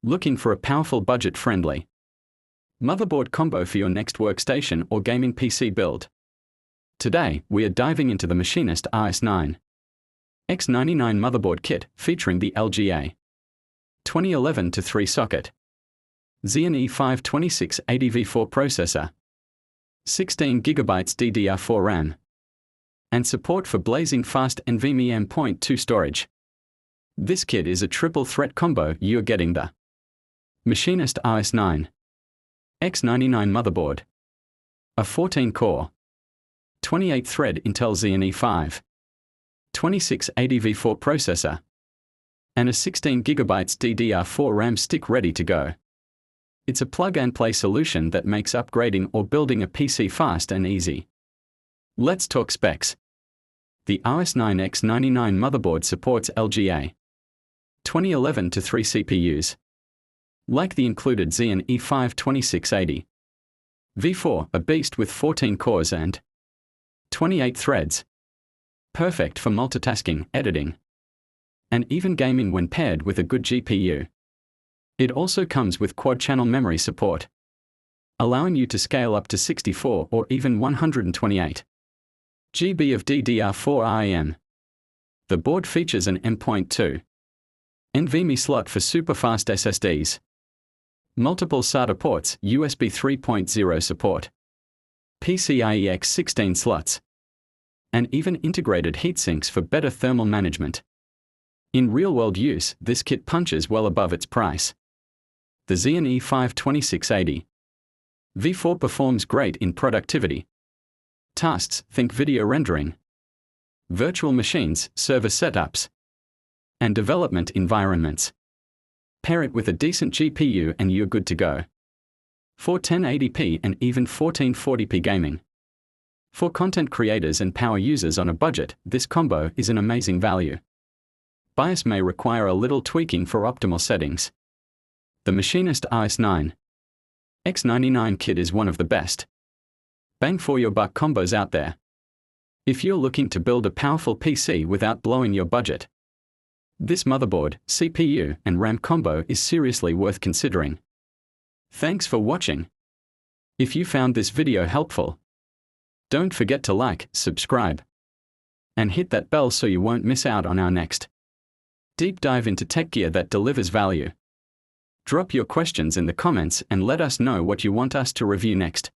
Looking for a powerful budget-friendly motherboard combo for your next workstation or gaming PC build? Today, we are diving into the MACHINIST RS9 X99 motherboard kit featuring the LGA 2011 to 3 socket Xeon E5 2680 V4 processor, 16GB DDR4 RAM, and support for blazing fast NVMe M.2 storage. This kit is a triple threat combo. You're getting the MACHINIST RS9 X99 motherboard, a 14-core, 28-thread Intel Xeon E5 2680 V4 processor, and a 16GB DDR4 RAM stick ready to go. It's a plug-and-play solution that makes upgrading or building a PC fast and easy. Let's talk specs. The RS9 X99 motherboard supports LGA 2011 to 3 CPUs, like the included Xeon E5 2680 V4, a beast with 14 cores and 28 threads. Perfect for multitasking, editing, and even gaming when paired with a good GPU. It also comes with quad-channel memory support, allowing you to scale up to 64 or even 128 GB of DDR4 RAM. The board features an M.2 NVMe slot for super-fast SSDs, multiple SATA ports, USB 3.0 support, PCIe X16 slots, and even integrated heatsinks for better thermal management. In real-world use, this kit punches well above its price. The Xeon E5 2680 V4 performs great in productivity tasks, think video rendering, virtual machines, server setups, and development environments. Pair it with a decent GPU and you're good to go. For 1080p and even 1440p gaming. For content creators and power users on a budget, this combo is an amazing value. BIOS may require a little tweaking for optimal settings. The MACHINIST RS9 X99 kit is one of the best bang for your buck combos out there. If you're looking to build a powerful PC without blowing your budget, this motherboard, CPU, and RAM combo is seriously worth considering. Thanks for watching. If you found this video helpful, don't forget to like, subscribe, and hit that bell so you won't miss out on our next deep dive into tech gear that delivers value. Drop your questions in the comments and let us know what you want us to review next.